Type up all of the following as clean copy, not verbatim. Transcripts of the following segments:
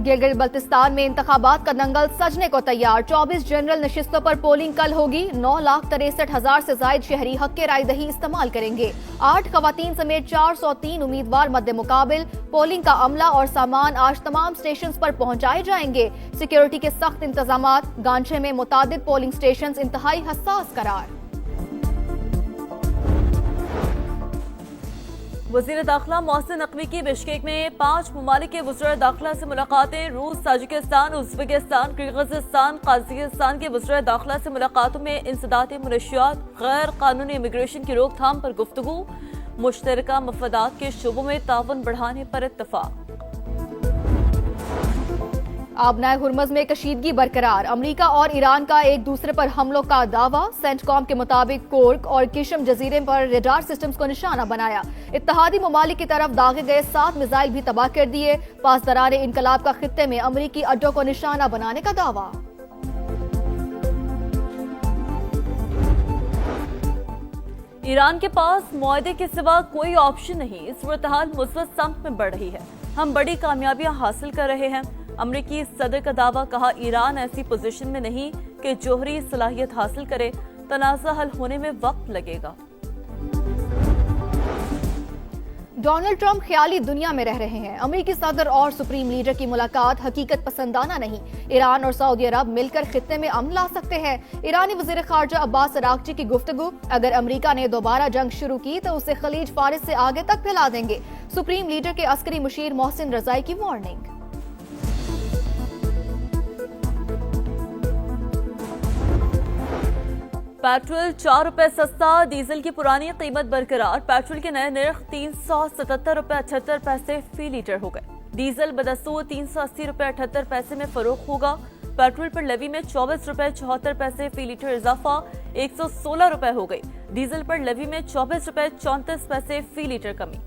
गिलगित बल्तिस्तान में इंतखाबात का दंगल सजने को तैयार। 24 जनरल नशिस्तों पर पोलिंग कल होगी। 9,63,000 से जायद शहरी हक के राय दही इस्तेमाल करेंगे। 8 खवातीन समेत 403 उम्मीदवार मद्दे मुकाबिल। पोलिंग का अमला और सामान आज तमाम स्टेशन पर पहुंचाए जाएंगे। सिक्योरिटी के सख्त इंतजाम। गांचे में मुतादिद पोलिंग स्टेशन इंतहाई हसास करार। वज़ीर दाखिला मोहसिन नकवी की बिश्केक में 5 ममालिक के वज़ीर दाखिला से मुलाकातें। रूस, ताजिकिस्तान, उज़्बेकिस्तान, किर्गिज़स्तान, कज़ाकिस्तान के वज़ीर दाखिला से मुलाकातों में इंसदाद मनशियात, गैर कानूनी इमिग्रेशन की रोकथाम पर गुफ्तगू। मुश्तरका मफादात के शोबों में ताउन बढ़ाने पर इत्तफाक। आबनाए हुर्मज में कशीदगी बरकरार। अमरीका और ईरान का एक दूसरे पर हमलों का दावा। सेंटकॉम के मुताबिक कोर्क और किशम जजीरे पर रडार सिस्टम्स को निशाना बनाया। इत्तहादी ममालिक की तरफ दागे गए 7 मिसाइल भी तबाह कर दिए। पासदारान इनकलाब का खित्ते में अमरीकी अड्डों को निशाना बनाने का दावा। ईरान के पास मुआहदे के सिवा कोई ऑप्शन नहीं। सूरत-ए-हाल मुस्बत सम्त में बढ़ रही है। हम बड़ी कामयाबियां हासिल कर रहे हैं। अमरीकी सदर का दावा। कहा, ईरान ऐसी पोजीशन में नहीं कि जोहरी सलाहियत हासिल करे। तनाज़ा हल होने में वक्त लगेगा। डोनाल्ड ट्रंप ख्याली दुनिया में रह रहे हैं। अमेरिकी सदर और सुप्रीम लीडर की मुलाकात हकीकत पसंदाना नहीं। ईरान और सऊदी अरब मिलकर खित्ते में अमन ला सकते हैं। ईरानी वजीर खारजा अब्बास अरागची की गुफ्तगू। अगर अमेरिका ने दोबारा जंग शुरू की तो उसे खलीज फारिस से आगे तक फैला देंगे। सुप्रीम लीडर के अस्करी मुशीर मोहसिन रजाई की वार्निंग। पेट्रोल 4 रुपए सस्ता। डीजल की पुरानी कीमत बरकरार। पेट्रोल के नए निर्ख 377 रुपए 78 पैसे फी लीटर हो गए। डीजल बदस्तूर 380 रुपए 78 पैसे में फरोख्त होगा। पेट्रोल पर लेवी में 24 रुपए 74 पैसे फी लीटर इजाफा 116 रुपए हो गई। डीजल पर लेवी में 24 रुपए 34 पैसे फी लीटर कमी।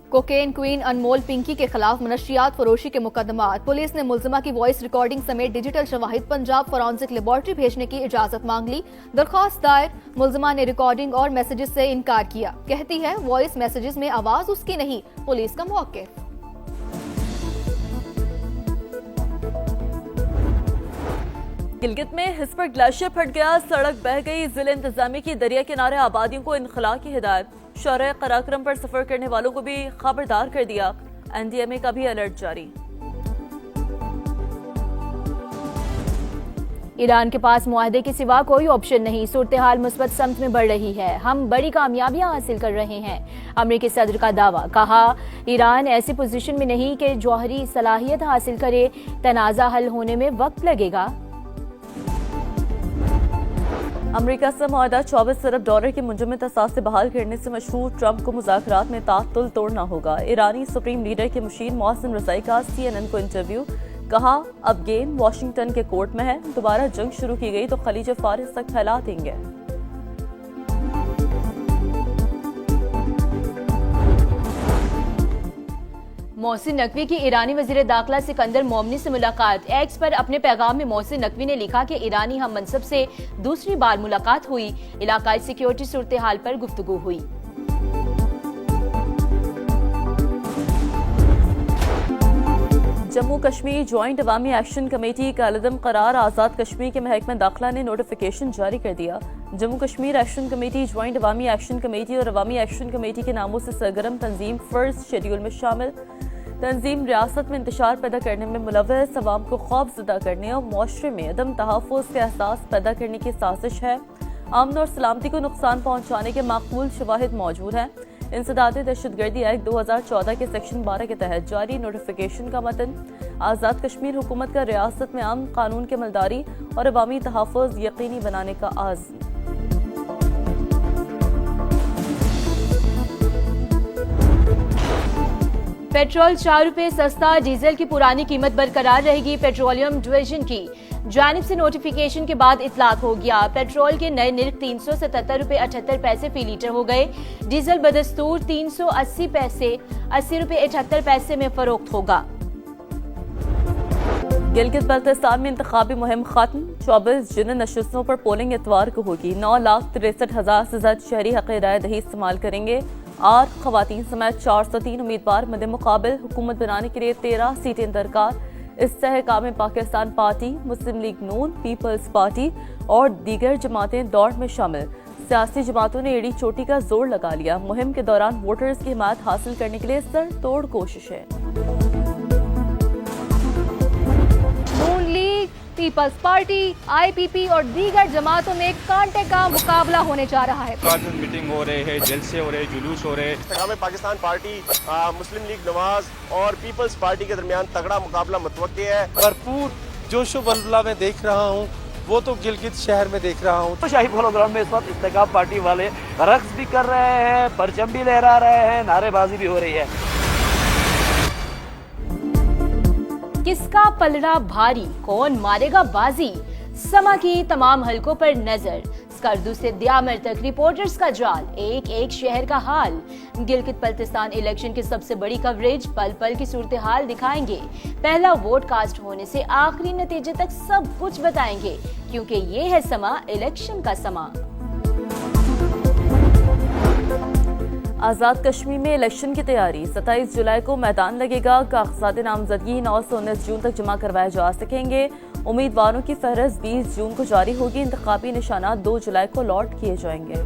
कोकेन क्वीन अनमोल पिंकी के खिलाफ मनशियात फरोशी के मुकदमात। पुलिस ने मुलजिमा की वॉइस रिकॉर्डिंग समेत डिजिटल शवाहिद पंजाब फॉरेंसिक लेबोरेटरी भेजने की इजाजत मांग ली। दरख्वास्त दायर। मुलजिमा ने रिकॉर्डिंग और मैसेजेस से इनकार किया। कहती है वॉइस मैसेजेस में आवाज उसकी नहीं। पुलिस का मौक़िफ़। गिलगित में हिस्पर ग्लेशियर फट गया। सड़क बह गई। जिले इंतजामिया की दरिया किनारे आबादियों को इनखला की हिदायत। शौर्य कराक्रम पर सफर करने वालों को भी खबरदार कर दिया। एनडीएमए का भी अलर्ट जारी। ईरान के पास मुआहदे के सिवा कोई ऑप्शन नहीं। सूरत-ए-हाल मुस्बत सम्त में बढ़ रही है। हम बड़ी कामयाबियां हासिल कर रहे हैं। अमेरिकी सदर का दावा। कहा, ईरान ऐसी पोजीशन में नहीं कि जौहरी सलाहियत हासिल करे। तनाज़ा हल होने में वक्त लगेगा। अमेरिका से मुआहदा 24 अरब डॉलर की मुंजमद असासे बहाल करने से मशहूर ट्रंप को मुज़ाकरात में तातुल तोड़ना होगा। ईरानी सुप्रीम लीडर के मुशीर मोहसिन रज़ाई का CNN को इंटरव्यू। कहा, अब गेम वाशिंगटन के कोर्ट में है। दोबारा जंग शुरू की गई तो खलीज फारिस तक फैला देंगे। मोहसिन नकवी की ईरानी वजीर दाखिला सिकंदर मोमनी से मुलाकात। एक्स पर अपने पैगाम में मोहसिन नकवी ने लिखा कि ईरानी हम मनसब से दूसरी बार मुलाकात हुई। इलाकाई सिक्योरिटी सूरत हाल पर गुफ्तगू हुई। Jammu Kashmir joint Awami action committee का अलदम करार। आज़ाद कश्मीर के महकमा दाखिला ने नोटिफिकेशन जारी कर दिया। Jammu Kashmir action committee, joint Awami action committee और अवामी एक्शन कमेटी के नामों से सरगर्म तंजीम फर्ज शेड्यूल में शामिल। तंजीम रियासत में इंतशार पैदा करने में मुलव्वस, अवाम को खौफजदा करने और मुआशरे में अदम तहफ़्फ़ुज़ का एहसास पैदा करने की साजिश है। अमन और सलामती को नुकसान पहुँचाने के माकूल शवाहिद मौजूद हैं। इंसदाद दहशतगर्दी एक्ट 2014 के सेक्शन 12 के तहत जारी नोटिफिकेशन का मतन। आज़ाद कश्मीर हुकूमत का रियासत में अमन, कानून के मलदारी और अवामी तहफ़्फ़ुज़ यकीनी बनाने का आज़म। पेट्रोल 4 रुपए सस्ता। डीजल की पुरानी कीमत बरकरार रहेगी। पेट्रोलियम डिवीजन की जानिब से नोटिफिकेशन के बाद इतलाक हो गया। पेट्रोल के नए निर्ख 377 रुपए 78 पैसे फी लीटर हो गए। डीजल बदस्तूर 380 पैसे 80 रुपए 78 पैसे में फरोख्त होगा। गिलगित बल्तिस्तान में इंतखाबी मुहिम खत्म। 24 जनरल नशिस्तों पर पोलिंग इतवार को होगी। 9,63,000 से ज्यादा शहरी हक़ राय दही इस्तेमाल करेंगे। 8 खवातीन समेत 403 उम्मीदवार मद्दे मुकाबिल। हुकूमत बनाने के लिए 13 सीटें दरकार। इस्तेहकाम पाकिस्तान पार्टी, मुस्लिम लीग नून, पीपल्स पार्टी और दीगर जमातें दौड़ में शामिल। सियासी जमातों ने एड़ी चोटी का जोर लगा लिया। मुहिम के दौरान वोटर्स की हिमायत हासिल करने के लिए सर तोड़ कोशिशें। नून लीग, पीपल्स पार्टी, आईपीपी और दीगर जमातों में कांटे का मुकाबला होने जा रहा है। मीटिंग हो रहे हैं, जलसे हो रहे हैं, जुलूस हो रहे हैं। इस्तेहकाम पाकिस्तान पार्टी, मुस्लिम लीग नवाज और पीपल्स पार्टी के दरमियान तगड़ा मुकाबला मुतवक्के है। भरपूर जोशो बलबला में देख रहा हूँ, वो तो गिलगित शहर में देख रहा हूँ। शाही पोलो ग्राउंड में इस वक्त इस्तेकाम पार्टी वाले रक्स भी कर रहे हैं, परचम भी लहरा रहे हैं, नारेबाजी भी हो रही है। किसका पलड़ा भारी, कौन मारेगा बाजी? समा की तमाम हलकों पर नजर। स्कर्दू से द्यामर तक रिपोर्टर्स का जाल, एक एक शहर का हाल। गिलगित बल्तिस्तान इलेक्शन की सबसे बड़ी कवरेज, पल पल की सूरत हाल दिखाएंगे। पहला वोट कास्ट होने से आखिरी नतीजे तक सब कुछ बताएंगे, क्योंकि ये है समा इलेक्शन का समा। आज़ाद कश्मीर में इलेक्शन की तैयारी। 27 जुलाई को मैदान लगेगा। कागजात नामजदगी 9 से 19 जून तक जमा करवाए जा सकेंगे। उम्मीदवारों की फहरिस्त 20 जून को जारी होगी। इंतखाबी निशानात 2 जुलाई को लॉट किए जाएंगे।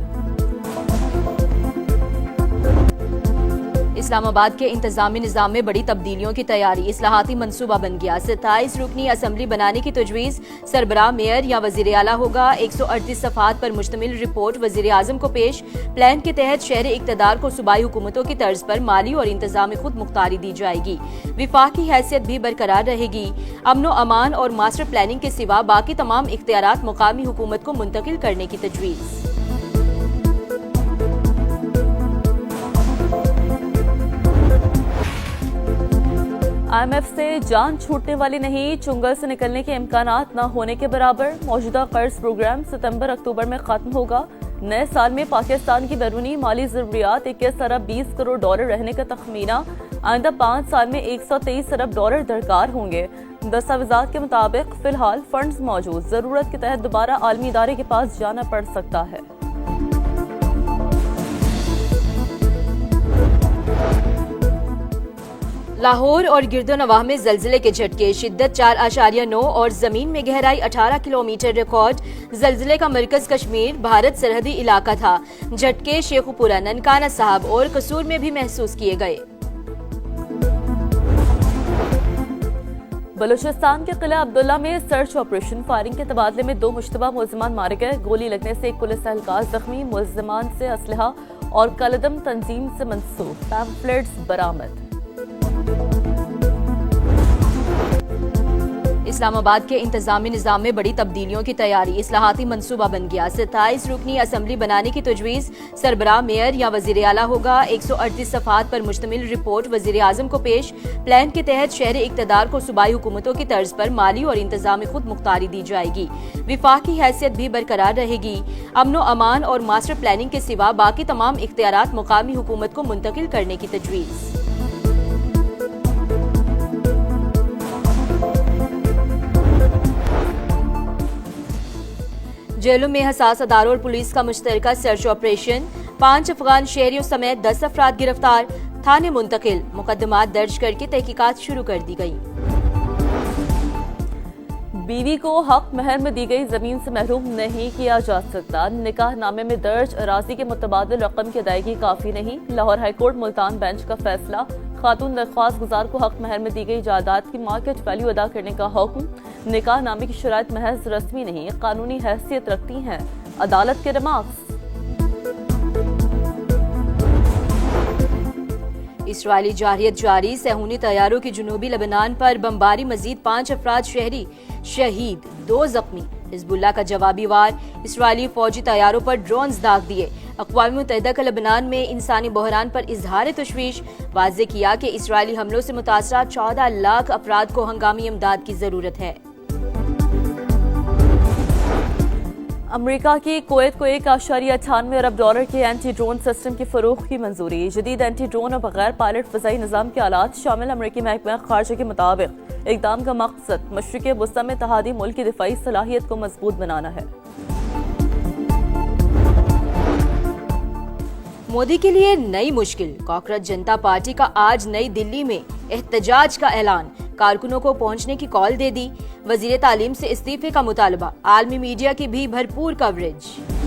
इस्लामाबाद के इंतजामी निजाम में बड़ी तब्दीलियों की तैयारी, इस्लाहाती मंसूबा बन गया। 27 रुकनी असम्बली बनाने की तजवीज़, सरबराह मेयर या वज़ीर आला होगा। 138 सफ़ात पर मुश्तमिल रिपोर्ट वज़ीर आज़म को पेश। प्लान के तहत शहर इक़्तिदार को सूबाई हुकूमतों की तर्ज पर माली और इंतजामी खुद मुख्तारी दी जाएगी। विफाकी हैसियत भी बरकरार रहेगी। अमनो अमान और मास्टर प्लानिंग के सिवा बाकी तमाम इख्तियारात मुकामी हुकूमत को मुंतकिल करने की तजवीज़। IMF से जान छूटने वाली नहीं, चुंगल से निकलने के इम्कानात न होने के बराबर। मौजूदा कर्ज प्रोग्राम सितंबर-अक्टूबर में खत्म होगा। नए साल में पाकिस्तान की बैरूनी माली ज़रूरियात 21 अरब 20 करोड़ डॉलर रहने का तखमीना। आइंदा 5 साल में 123 अरब डॉलर दरकार होंगे। दस्तावेज़ात के मुताबिक फिलहाल फंड्स मौजूद, ज़रूरत के तहत दोबारा आलमी इदारे के पास जाना पड़ सकता है। लाहौर और गिरदोनवाह में जलजिले के झटके, शिद्दत 4.9 और जमीन में गहराई 18 किलोमीटर रिकॉर्ड। जलजिले का मरकज कश्मीर भारत सरहदी इलाका था। झटके शेखुपुरा, ननकाना साहब और कसूर में भी महसूस किए गए। बलूचिस्तान के किला अब्दुल्ला में सर्च ऑपरेशन, फायरिंग के तबादले में 2 मुश्तबा मुलजिमान मारे गए। गोली लगने से एक पुलिस एहलकार जख्मी। मुलजिमान से असलहा और कलदम तंजीम से मंसूब पैम्फलेट्स बरामद। इस्लामाबाद के इंतजामी निजाम में बड़ी तब्दीलियों की तैयारी, इस्लाहाती मंसूबा बन गया। 27 रुकनी असम्बली बनाने की तजवीज़, सरबराह मेयर या वज़ीर आला होगा। 138 सफ़ात पर मुश्तमिल रिपोर्ट वज़ीर आज़म को पेश। प्लान के तहत शहर इक़्तिदार को सूबाई हुकूमतों की तर्ज पर माली और इंतजामी खुद मुख्तारी दी जाएगी। विफाकी हैसियत भी बरकरार रहेगी। अमनो अमान और मास्टर प्लानिंग के सिवा बाकी तमाम इख्तियारात मुकामी हुकूमत को मुंतकिल करने की तजवीज़। जेलों में हसास अदारों और पुलिस का मुश्तरका सर्च ऑपरेशन। 5 अफगान शहरियों समेत 10 अफराद गिरफ्तार, थाने मुंतकिल। मुकदमात दर्ज करके तहकीकात शुरू कर दी गई। बीवी को हक महर में दी गई जमीन से महरूम नहीं किया जा सकता। निकाह नामे में दर्ज अराजी के मुतबादिल रकम की अदायगी काफी नहीं। लाहौर हाईकोर्ट मुल्तान बेंच का फैसला। खातून दरख्वास्त गुजार को हक महर में दी गई जायदाद की मार्केट वैल्यू अदा करने का हुक्म। निकाह नामे की शराइत महज रस्मी नहीं, कानूनी हैसियत रखती हैं। अदालत के रिमार्क्स। इसराइली जारहियत जारी, सहूनी तैयारों की जुनूबी लेबनान पर बमबारी, मजीद 5 अफराद शहरी शहीद, 2 जख्मी। हिजबुल्लाह का जवाबी वार, इसराइली फौजी तैयारों पर ड्रोन्स दाग दिए। अक़वाम मुत्तहिदा का लेबनान में इंसानी बहरान पर इजहार तशवीश, वाज़ेह किया कि इसराइली हमलों से मुतासरा 14 लाख अफराद को हंगामी इमदाद की जरूरत है। अमेरिका की कुवैत को 1.98 अरब डॉलर के एंटी ड्रोन सिस्टम की फरोख्त की मंजूरी। जदीद एंटी ड्रोन और बगैर पायलट फ़ज़ाई निज़ाम के आलात शामिल। अमेरिकी महकमा ख़ारजा के मुताबिक इक़दाम का मकसद मशरिक़ वस्ता में तहादी मुल्क की दिफाई सलाहियत को मजबूत बनाना है। मोदी के लिए नई मुश्किल, कॉकरोच जनता पार्टी का आज नई दिल्ली में एहतजाज का ऐलान, कारकुनों को पहुंचने की कॉल दे दी, वजीर तालीम से इस्तीफे का मुतालबा, आलमी मीडिया की भी भरपूर कवरेज।